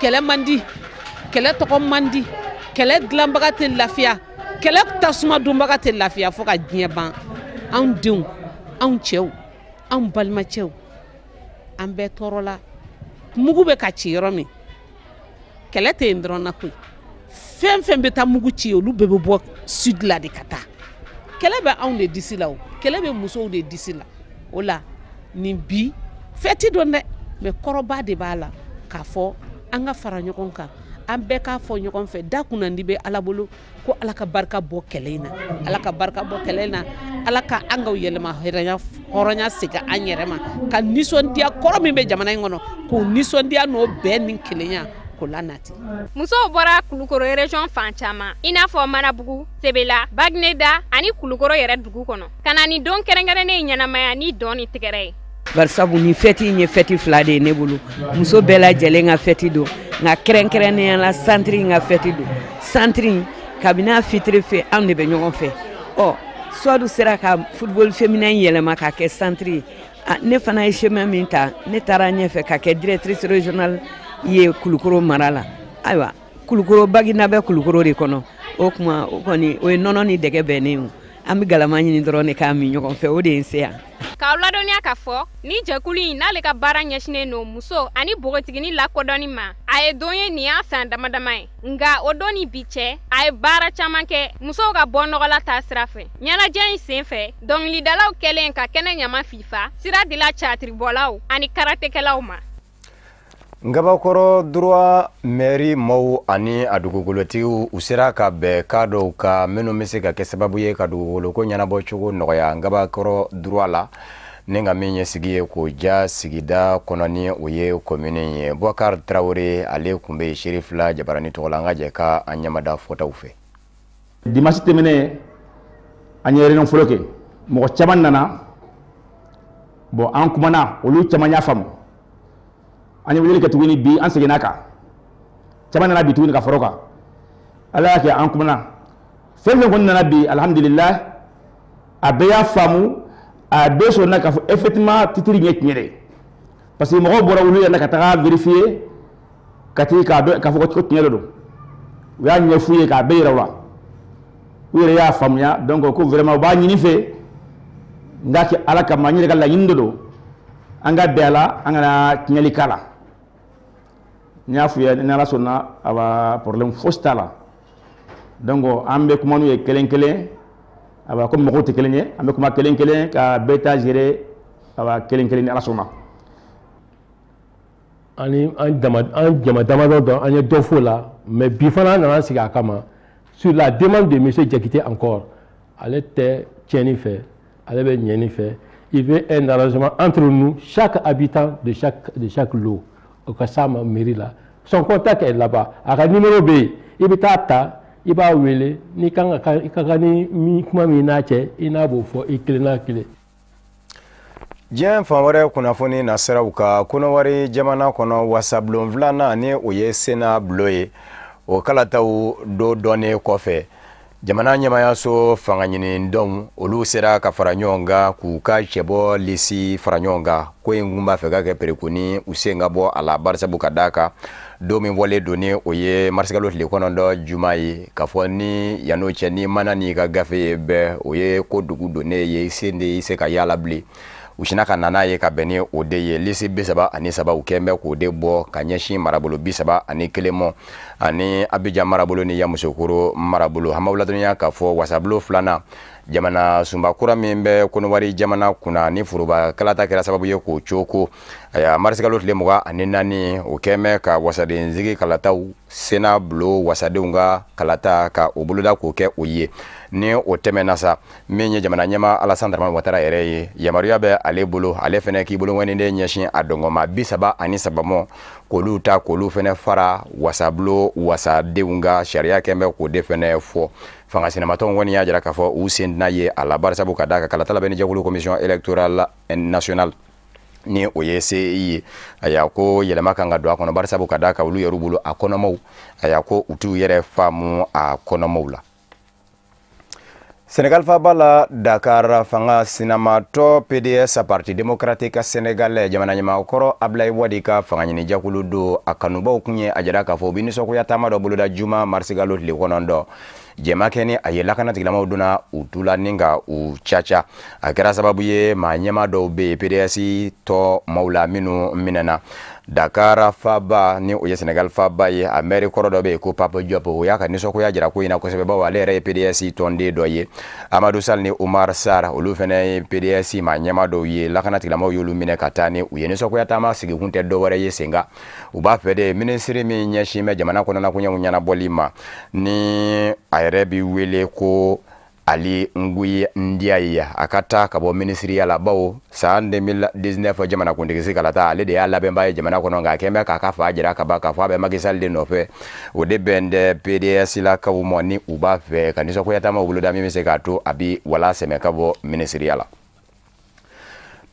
kɛlɛ man di kɛlɛ tɔgɔ man di kɛlɛ dilanbaga tɛ lafiya kɛlɛ tasuma dunbaga tɛ lafiya fo ka diɲɛ ban anw denw anw cɛw anw balimacɛw an bɛɛ tɔɔrɔ la mugu bɛ ka ci yɔrɔ min kɛlɛ tɛ yen dɔrɔn na koyi fɛn fɛn bɛ taa mugu ci olu bɛɛ bɛ bɔ sud la de ka taa kɛlɛ bɛ anw de disi la o kɛlɛ bɛ musow de disi la o la nin bi fɛti dɔn dɛ mais kɔrɔba de b'a la k'a fɔ an ka fara ɲɔgɔn kan an bɛɛ k'a fɔ ɲɔgɔn fɛ da kunnandi bɛ Ala bolo ko Ala ka barika bɔ kɛlɛ in na Ala ka barika bɔ kɛlɛ in na Ala ka an ka yɛlɛma hɔrɔnya segin an yɛrɛ ma ka nisɔndiya kɔrɔ min bɛ jamana in kɔnɔ k'o nisɔndiya n'o bɛn ni kelenya k'o lanati musow bɔra Kulukoro région fan caman i n'a fɔ Manabugu Sebela Bagineda ani Kulukoro yɛrɛ dugu kɔnɔ ka na ni don kɛrɛnkɛrɛnnen ɲɛnamaya ni dɔn ni tɛgɛrɛ ye barisabu ni fête in ye fête fila de ye ne bolo muso bɛɛ lajɛlen ka fête don nka kɛrɛnkɛrɛnnenya la centre in ka fête don centre in kabini a fitiri fɛ anw de bɛ ɲɔgɔn fɛ Suadu sera ka football féminin yɛlɛma ka kɛ centre ye ne fana ye chemin min ta ne taara ɲɛfɛ ka kɛ directrice régionale ye Kulukoro mara la ayiwa Kulukoro Baginda bɛ Kulukoro de kɔnɔ o kuma o kɔni o ye nɔnɔ ni dɛgɛ bɛnnen ye an bɛ galama ɲini dɔrɔn de k'a min ɲɔgɔn fɛ o de ye n se yan k'aw ladɔnniya k'a fɔ ni jɛkulu in n'ale ka baara ɲɛsinnen don muso ani bogotigini lakodɔnni ma a ye don ye nin y'a san damadama ye nka o don ni bi cɛ a ye baara caman kɛ musow ka bɔ nɔgɔla taa sira fɛ ɲɛnajɛ in sen fɛ dɔnkilidalaw kɛlen ka kɛnɛ ɲama fifa sira dila catiribɔlaw ani karatekɛlaw ma Ngabakoro droit mairie maw ani a dugukolotigiw u sera ka bɛn ka dɔw ka minnu bɛ se ka kɛ sababu ye ka dugukolo ko ɲɛnabɔ cogo nɔgɔya Ngabakoro droit la ni ka min ɲɛsigi ye k'o ja sigida kɔnɔ ni o ye commune ye Boubacar Traoré ale kun bɛ Sheriff la Jabarani tɔgɔ la an ka jɛ ka an ɲɛmada fɔtaw fɛ dimanche tɛmɛnen an ye réunion fɔlɔ kɛ mɔgɔ caman nana bon an kumana olu caman y'a faamu an ye wele kɛ tuguni bi an seginna kan caman nana bi tuguni ka fɔrɔ kan Ala y'a kɛ an kumana fɛn fɛn kɔni nana bi alhamdulillah a bɛɛ y'a faamu a bɛɛ sɔnna k'a fɔ effectivement titre in ye tiɲɛ de parce que mɔgɔw bɔra olu yɛrɛ ka taga vérifier ka ti k'a fɔ ko tiɲɛ de don u y'a ɲɛf'u ye k'a bɛɛ yira u la u yɛrɛ y'a faamuya donc ko vraiment u b'a ɲini fɛ n k'a kɛ Ala kama n yɛrɛ ka laɲini de don an ka bɛn a la an kana tiɲɛli k'a la n y'a f'u ye ni Ala sɔnna a b'a problème fosi t'a la donc an bɛ kuma n'u ye kelen kelen a b'a comme mɔgɔw tɛ kelen ye an bɛ kuma kelen kelen ka bɛɛ ta gérer a b'a kelen kelen ni Ala sɔnna an jama damadɔ dɔn an ye dɔ f'o la mais bi fana an nana sigi a kama sur la demande de monsieur Diakité encore ale tɛ tiɲɛni fɛ ale bɛ ɲɛni fɛ il veut un arrangement entre nous chaque habitant de chaque lot au ka s'a ma mairie la son contact est là-bas a ka numéro bɛ yen i bɛ taa ta i b'a wele ni kan ka ni kuma min n'a cɛ i n'a b'o fɔ i kelen n'a kelen Diɲɛ fan wɛrɛ kunnafoni nasiraw ka Konowari jamana kɔnɔ wasablon filanan ni o ye Sena bulo ye o kalataw do dɔnnen kɔfɛ jamana ɲɛmaya so fanga ɲini dɔn olu sera ka fara ɲɔgɔn kan k'u ka cɛbɔ lisi fara ɲɔgɔn kan ko in kun b'a fɛ ka kɛ perekuni u sen ka bɔ a la barisabu ka d'a kan don min bɔlen don ni o ye marisikalo tile kɔnɔntɔn juma ye k'a fɔ ni yan'o cɛ ni mana n'i ka gafe ye bɛɛ o ye ko dugu donnen ye sen de i se ka yaala bilen u sina ka nana ye ka bɛn ni o de ye lisi 33 u kɛn bɛ k'o de bɔ ka ɲɛsin marabolo 31 mɔ ani Abidjan marabolo ni Yamusokoro marabolo hamawuladɔnya k'a fɔ wasabolo filanan jamana sumbakura min bɛ Konowari jamana kunna ni foroba kalata kɛra sababu ye k'o coko aya marisikalo tile 24 o kɛn bɛ ka wasaden zigi kalataw sena bulo wasadenw ka kalata ka o boloda k'o kɛ o ye ni o tɛmɛna sa min ye jamana ɲɛma Alassane Dramane Ouattara yɛrɛ ye yamaruya bɛ ale bolo ale fɛnɛ k'i bolo ŋɛniden ɲɛsin a dɔngɔma 33 mɔ k'olu ta k'olu fɛnɛ fara wasabulo wasadenw ka sariya kɛn bɛ k'o de fɛnɛ fɔ fanga sinamatɔn kɔni y'a jira k'a fɔ u sen tɛna ye a la barisabu ka d'a kan kalata labɛnni jɛkulu commission électorale nationale ni o ye CEI ye a y'a ko yɛlɛma kan ka don a kɔnɔ barisabu ka d'a kan olu yɛrɛ bolo a kɔnɔmaw a y'a ko u t'u yɛrɛ faamu a kɔnɔmaw la. Sénégal fa bala Dakar fanga sinamatɔ PDS parti démocratique sénégalais jamana ɲɛmaakɔrɔ Ablaye Wade ka fanga ɲini jakulu do a kanubaw kun ye a jira k'a fɔ u bɛ nisɔngoya taama dɔ boloda juma marisikalo tile kɔnɔntɔn jɛma kɛ ni a ye lakana tigilamaw donna u tula ni ka u caca a kɛra sababu ye maa ɲɛma dɔw bɛ yen PDS tɔ maaw la minnu minɛna Dakar faba ni o ye Sénégal faba ye a maire kɔrɔ dɔ bɛ yen ko Papa Diop o y'a ka nisɔngoya jira ko in na kosɛbɛ bawo ale yɛrɛ ye PDS tɔnden dɔ ye Amadou Sall ni Omar Sarr olu fɛnɛ ye PDS maa ɲɛma dɔw ye lakana tigilamaw y'olu minɛ ka taa ni u ye nisɔngoya taama sigikun tɛ dɔ wɛrɛ ye senga u b'a fɛ de ministre min ɲɛsin bɛ jamana kɔnɔna koɲɛw ɲɛnabɔli ma ni a yɛrɛ bi wele ko Ali Nguyi Ndiaye a ka taa ka bɔ ministiriya la bawo san 2019 jamana kuntigisi kalata ale de y'a labɛnba ye jamana kɔnɔ nka a kɛn bɛ k'a ka fa jira ka ban k'a fɔ a bɛ Macky Sall de nɔfɛ o de bɛn dɛ PDS la kaw mɔ ni u b'a fɛ ka nisɔngoya taama boloda min bɛ se k'a to a bi wala sɛmɛ ka bɔ ministiriya la.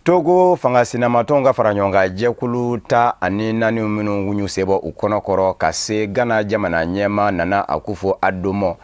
Togo fanga sinamatɔnw ka fara ɲɔgɔn kan jɛkulu 14 minnu y'u sebɔ u kɔnɔkɔrɔ ka se Ghana jamana ɲɛma Nana Akufo-Addo mɔ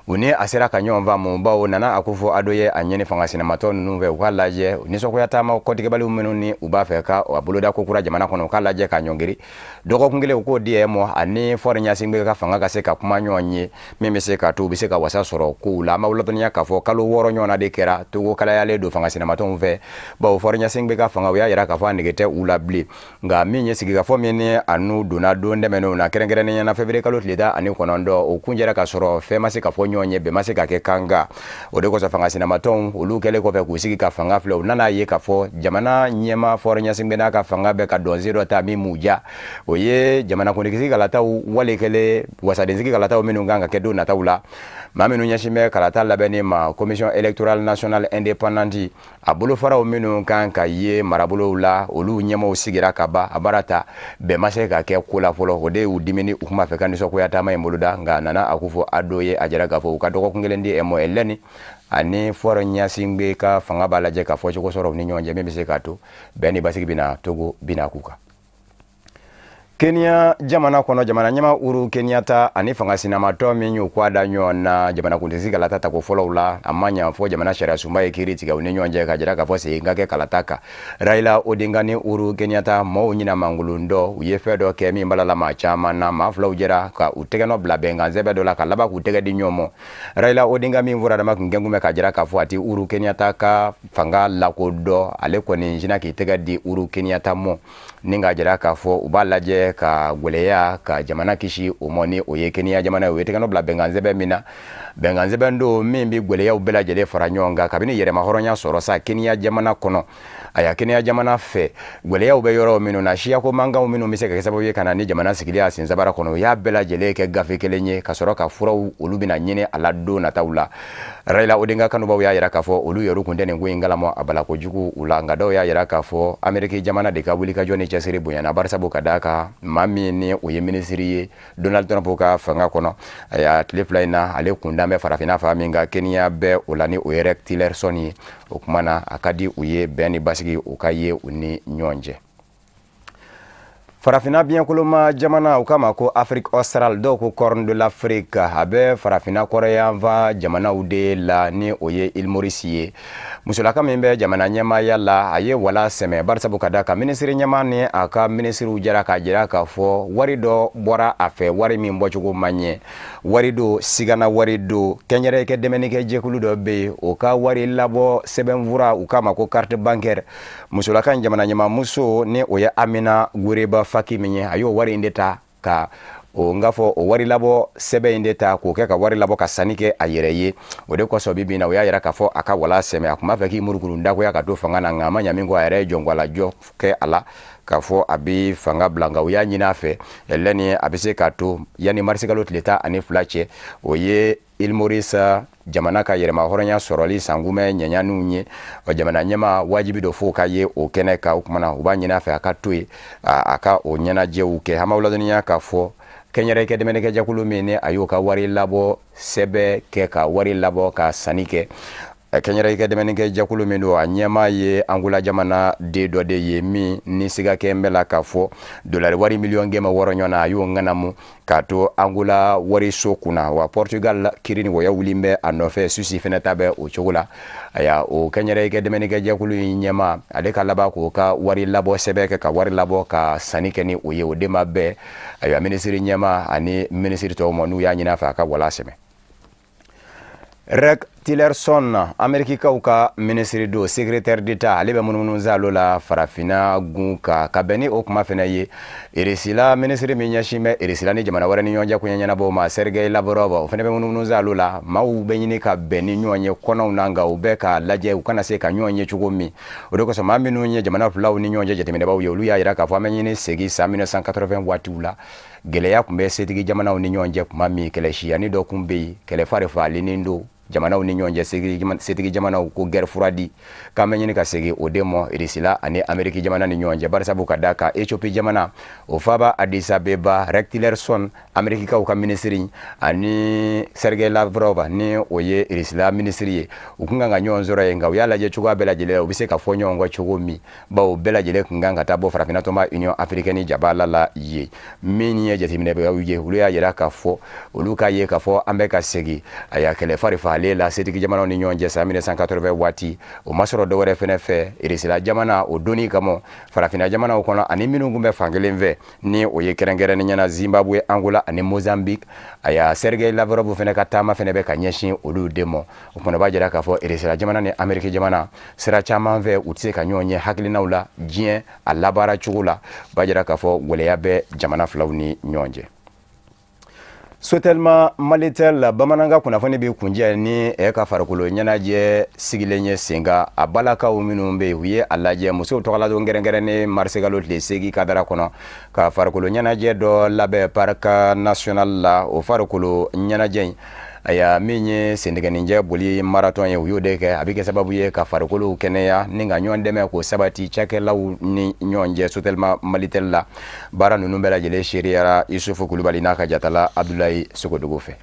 u ni a sera ka ɲɔgɔn faamu bawo Nana Akufo-Addo ye a ɲini fanga sinamatɔ ninnu fɛ u k'a lajɛ nisɔngoya taama kɔtigɛbaliw minnu ni u b'a fɛ ka a boloda ko kura jamana kɔnɔ u k'a lajɛ ka ɲɔngiri dɔgɔkun kelen u k'o di mɔ ani Fɔri Ɲasigbe ka fanga ka se ka kuma ɲɔgɔn ye min bɛ se ka to u bɛ se ka wasa sɔrɔ kow la an b'a ladɔnniya k'a fɔ kalo 6 ɲɔgɔnna de kɛra Togo kalayalen don fanga sinamatɔnw fɛ bawo Fɔri Ɲasigbe ka fanga u y'a jira k'a fɔ a nege tɛ u la bilen nka min ye sigikafɔ min ni a n'u donna don dɛmɛnenw na kɛrɛnkɛrɛnnenya na février kalo tile 19 o kun jɛra ka sɔrɔ fɛn ma se ka fɔ ɲɔgɔn ye bɛn ma se ka kɛ kanga o de kosɔn fanga sinamatɔnw olu kɛlen kɔfɛ k'u sigi ka fanga filɛ u nana ye k'a fɔ jamana ɲɛma Fɔri Ɲasigbe n'a ka fanga bɛ ka dɔnse dɔ ta min m'u ja o ye jamana kuntigisi kalataw wale kɛlen wasadensigi kalataw minnu kan ka kɛ don nataw la maa minnu ɲɛsin bɛ kalata labɛnni ma commission électorale nationale indépendante a bolofaraw minnu kan ka ye marabolow la olu ɲɛmaw sigira ka ban a baara ta bɛn ma se ka kɛ ko la fɔlɔ o de y'u dimini u kuma fɛ ka nisɔngoya taama in boloda nka Nana Akufo-Addo ye a jira k'a fɔ u ka dɔgɔkun kelen di MOLN ani Fɔri Ɲasigbe ka fanga b'a lajɛ ka fɔ cogo sɔrɔ u ni ɲɔgɔn cɛ min bɛ se k'a to bɛn ni basigi bɛna Togo bɛna k'u kan. Kenya jamana kɔnɔ jamana ɲɛma Uhuru Kenyatta ani fanga sinamatɔ min y'u kɔ da ɲɔgɔn na jamana kuntigi kalata tako fɔlɔw la a ma ɲɛ fɔ jamana sariya sunba ye kiiri tigɛ u ni ɲɔgɔn cɛ ka jira k'a fɔ segin ka kɛ kalata kan Raila Odinga ni Uhuru Kenyatta maaw ɲina mangolon dɔ u ye fɛn dɔ kɛ min balala maa caman na maa filaw jɛra ka u tɛgɛnɔ bila bɛnkan sɛbɛn dɔ la ka laban k'u tɛgɛ di ɲɔgɔn ma Raila Odinga min fɔra dama kun gɛn kun bɛ ka jira k'a fɔ a ti Uhuru Kenyatta ka fanga lakodɔ ale kɔni sina k'i tɛgɛ di Uhuru Kenyatta mɔ ni ka jira k'a fɔ u b'a lajɛ ka gwɛlɛya ka jamana kisi o mɔ ni o ye Kenya jamana ye u ye tɛgɛnɔ bila bɛnkan sɛbɛn min na bɛnkan sɛbɛn do min bi gwɛlɛyaw bɛɛ lajɛlen fara ɲɔgɔn kan kabini yɛrɛma hɔrɔnya sɔrɔ sa Kenya jamana kɔnɔ a ya Kenya jamana fɛ gwɛlɛyaw bɛ yɔrɔ minnu na siyako mankanw minnu bɛ se ka kɛ sababu ye ka na ni jamana sigili a sinsabara kɔnɔ u y'a bɛɛ lajɛlen kɛ gafe kelen ye ka sɔrɔ ka furaw olu bɛna ɲini a la don nataw la Raila Odinga kanubaw y'a jira k'a fɔ olu yɛrɛ kun tɛ nin ko in galamɔ a bala kojugu u la nka dɔw y'a jira k'a fɔ Amérique jamana de ka wulikajɔ ni cɛsiri bonyana barisabu ka d'a kan maa min ni o ye minisiri ye Donald Trump ka fanga kɔnɔ a y'a tile fila in na ale kun dan bɛ farafinna fa min ka Kenya bɛ o la ni o ye Rex Tillerson ye o kuma na a ka di u ye bɛn ni basigi o ka ye u ni ɲɔgɔn cɛ. Farafina biyankoloma jamana u kama ko Afrique Australe dɔw ko Corne de l'Afrique a bɛ farafina kɔrɔyanfa jamanaw de la ni o ye Île Maurice ye. Musolaka min bɛ jamana ɲɛmaaya la a ye wala sɛmɛ barisabu ka da ka minisiri ɲɛma ni a ka minisiriw jɛra ka jira k'a fɔ wari dɔ bɔra a fɛ wari min bɔcogo man ɲɛ wari do sigana wari do kɛnyɛrɛkɛ dɛmɛnikɛ jɛkulu dɔ bɛ yen o ka wari labɔ sɛbɛnfura u kama ko carte bancaire musolaka jamana ɲɛma muso ni o ye Amina Gureba Faki min ye a y'o wari in de ta ka o nga fɔ o wari labɔ sɛbɛn in de ta k'o kɛ ka wari labɔ ka sanni kɛ a yɛrɛ ye o de kɔsɔn bi na o y'a yira k'a fɔ a ka wala sɛmɛ a kun b'a fɛ k'i murukuru dagoya ka to fanga na nka a ma ɲa min kɔ a yɛrɛ ye jɔngɔlajɔ kɛ a la k'a fɔ a bɛ fanga bila nka o y'a ɲini a fɛ lɛni a bɛ se k'a to yanni marisikalo tile 12 cɛ o ye Île Maurice jamana ka yɛrɛma hɔrɔnya sɔrɔli sankumɛ ɲɛɲaniw ye o jamana ɲɛma wajibi do fo ka ye o kɛnɛ ka o kumana u b'a ɲini a fɛ a ka to yen a ka o ɲɛnajɛw kɛ hamaw ladɔnniya k'a fɔ kɛnyɛrɛkɛ dɛmɛnikɛ jɛkulu min ni a y'o ka wari labɔ sɛbɛ kɛ ka wari labɔ ka sanni kɛ kɛnyɛrɛkɛ dɛmɛnikɛ jɛkulu min do a ɲɛma ye Angola jamana de dɔ de ye min ni siga kɛ bɛ la k'a fɔ dolari wari miliyɔn gɛmɛ 6 ɲɔgɔnna a y'o ŋanamu k'a to Angola wari so kunna wa Portugal kirini wɔya wuli bɛ a nɔfɛ susi fɛnɛ ta bɛ o cogo la aya o kɛnyɛrɛkɛ dɛmɛnikɛ jɛkulu in ɲɛma ale ka laban k'o ka wari labɔ sɛbɛ kɛ ka wari labɔ ka sanni kɛ ni o ye o de ma bɛɛ ayiwa minisiri ɲɛma ani minisiri tɔw ma n'u y'a ɲini a fɛ a ka wala sɛmɛ Rex Tillerson Amerikikaw ka minisiri do secrétaire d'État ale bɛ munumunu zalo la farafina gun ka bɛn ni o kuma fɛnɛ ye Irisila minisiri min ɲɛsin bɛ Irisila ni jamana wɛrɛ ni ɲɔgɔn cɛ kuɲɛ ɲɛnabɔ ma Sergei Lavrov o fɛnɛ bɛ munumunu zalo la maaw bɛ ɲini ka bɛn ni ɲɔgɔn ye kɔnɔw na nka u bɛ ka lajɛ u kana se ka ɲɔgɔn ye cogo min o de kosɔn maa minnu ye jamana filaw ni ɲɔgɔn cɛ jateminɛbaw ye olu y'a yira k'a fɔ an bɛ ɲini segin san 1980 waatiw la gɛlɛya kun bɛ setigi jamanaw ni ɲɔgɔn cɛ kuma min kɛlɛ siyani dɔ kun bɛ yen kɛlɛ farifalinin do jamanaw ni ɲɔgɔn cɛ setigi jamanaw ko guerre froide k'an bɛ ɲini ka segin o de mɔ Irisila ani Ameriki jamana ni ɲɔgɔn cɛ barisabu ka da ka Ethiopie jamana o faba Addis Abeba Rex Tillerson Amerikikaw ka minisiri ani Sergei Lavrov ni o ye Irisila minisiri ye u kun kan ka ɲɔgɔn sɔrɔ yen nka u y'a lajɛ cogoya bɛɛ lajɛlen u bɛ se ka fɔ ɲɔgɔn kɔ cogo min bawo bɛɛ lajɛlen kun kan ka taa bɔ farafinatɔma Union africaine jabala la ye min ye jateminɛbaw ye olu y'a yira k'a fɔ olu k'a ye k'a fɔ an bɛ ka segin a y'a kɛlɛ farifa ale la setigi jamanaw ni ɲɔgɔn cɛ san 1980 waati o ma sɔrɔ dɔwɛrɛ fɛnɛ fɛ Irisila jamana o doni kama farafina jamanaw kɔnɔ ani minnu kun bɛ fankelen fɛ ni o ye kɛrɛnkɛrɛnnen ɲɛna Zimbabwe Angola ani Mozambique a y'a Sergei Lavrov fɛnɛ ka taama fɛnɛ bɛ ka ɲɛsin olu de ma o fana b'a jira k'a fɔ Irisila jamana ni Ameriki jamana sira caman fɛ u tɛ se ka ɲɔgɔn ye hakilinaw la diɲɛ a labaara cogo la b'a jira k'a fɔ gɛlɛya bɛ jamana filaw ni ɲɔgɔn cɛ Sotelma Malitel bamananga kunnafoni bi kunjɛ ni ka farikolo ɲɛnajɛ sigilen ye senga a balakaw minnu bɛ u ye a lajɛ musow tɔgɔla don gɛrɛngɛrɛnnen marsigalo tile 8 kadara kɔnɔ ka farikolo ɲɛnajɛ dɔ labɛn parc national la o farikolo ɲɛnajɛ in aya min ye sendigɛninjɛ boli marathon ye u y'o de kɛ a bɛ kɛ sababu ye ka farikolo kɛnɛya ni ka ɲɔgɔn dɛmɛ ko sabati cakɛlaw ni ɲɔgɔn cɛ Sotelma Malitel la baara ninnu bɛɛ lajɛlen seriyara Isufu Kulubali n'a ka jatala Abdulayi Sogodogo fɛ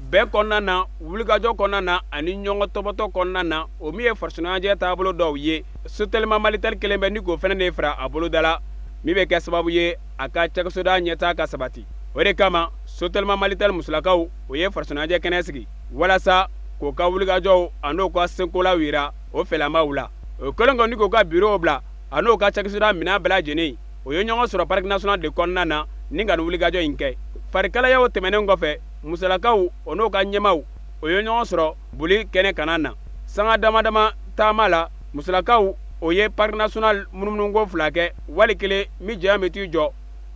bɛɛ kɔnɔna na wulikajɔ kɔnɔna na ani ɲɔgɔn tɔbɔtɔ kɔnɔna na o min ye farikoloɲɛnajɛ taabolo dɔw ye Sotelma Malitel kelen bɛ ni k'o fɛnɛ de fara a boloda la min bɛ kɛ sababu ye a ka cakɛsoda ɲɛtaa ka sabati o de kama Sotelma Malitel musolakaw o ye farikoloɲɛnajɛ kɛnɛ sigi walasa k'o ka wulikajɔw a n'o ka senkolaw yira o fɛlamaw la o kɛlen kɔ ni k'o ka bureau bila a n'o ka cakɛsoda minɛn bɛɛ lajɛlen o ye ɲɔgɔn sɔrɔ parc national de kɔnɔna na ni ka nin wulikajɔ in kɛ farikalayaw tɛmɛnen kɔfɛ musolakaw o n'o ka ɲɛmaw o ye ɲɔgɔn sɔrɔ boli kɛnɛ kana na sanga dama dama taama la musolakaw o ye parc national munumunuko 2 kɛ wali kelen min jɛya bɛ t'i jɔ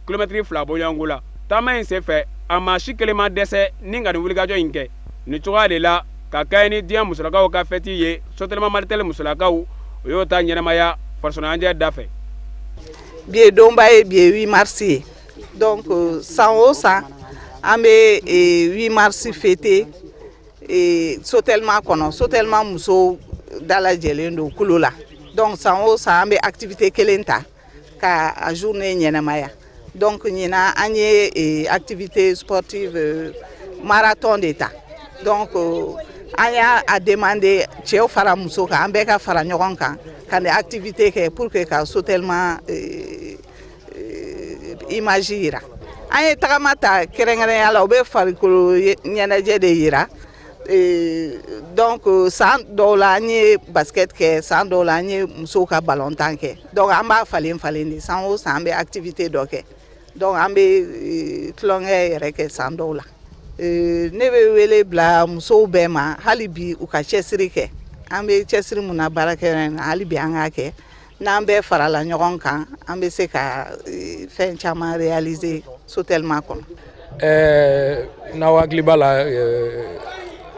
kilomɛtiri 2 bɔɲɔgɔnko la taama in senfɛ a maa si kelen ma dɛsɛ ni ka nin wulikajɔ in kɛ nin cogoya de la ka kɛ ni diɲɛ musolakaw ka fɛti ye Sotelma Malitel musolakaw o y'o ta ɲɛnamaya farikoloɲɛnajɛ da fɛ bi ye donba ye bi ye 8 mars ye donc san o san an bɛ 8 mars fêter Sotelma kɔnɔ Sotelma musow dalajɛlen don kulo la donc san o san an bɛ activité kelen ta ka a journée ɲɛnamaya donc ɲina an ye activité sportive marathon de ta donc an y'a demandé cɛw fara muso kan an bɛɛ ka fara ɲɔgɔn kan ka nin activité kɛ pour que ka Sotelma image yira an ye tagama ta kɛrɛnkɛrɛnya la u bɛ farikolo ɲɛnajɛ de yira donc san dɔw la an ye basket kɛ san dɔw la an ye musow ka ballontan kɛ donc an b'a falen falen de san o san an bɛ activité dɔ kɛ donc an bɛ tulonkɛ yɛrɛ kɛ san dɔw la ne bɛ wele bila musow bɛɛ ma hali bi u ka cɛsiri kɛ an bɛ cɛsiri mun na baarakɛyɔrɔ in na hali bi an k'a kɛ n'an bɛɛ farala ɲɔgɔn kan an bɛ se ka fɛn caman réaliser Sotelma kɔnɔ. N'aw hakili b'a la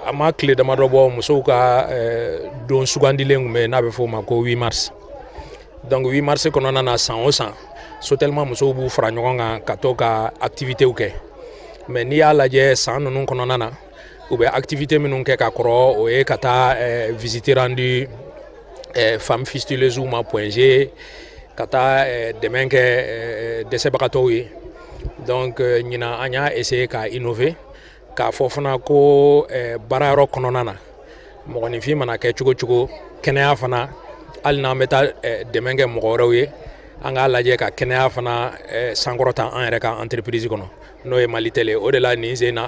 a ma tile damadɔ bɔ musow ka don sugandilen tun bɛ n'a bɛ fɔ o ma ko 8 mars donc 8 mars kɔnɔna na san o san Sotelma musow b'u fara ɲɔgɔn kan ka to ka activitéw kɛ mais n'i y'a lajɛ san ninnu kɔnɔna na u bɛ activité minnu kɛ ka kɔrɔ o ye ka taa visite rendu femmes fistuleuses ma point G ka taa dɛmɛ kɛ dɛsɛbagatɔw ye donc ɲina an y'a essayer ka innover k'a fɔ fana ko baarayɔrɔ kɔnɔna na mɔgɔninfin mana kɛ cogo cogo kɛnɛya fana hali n'an bɛ taa dɛmɛ kɛ mɔgɔ wɛrɛw ye an k'a lajɛ ka kɛnɛya fana sankɔrɔta an yɛrɛ ka entreprise kɔnɔ n'o ye Malitel ye o de la nin sen na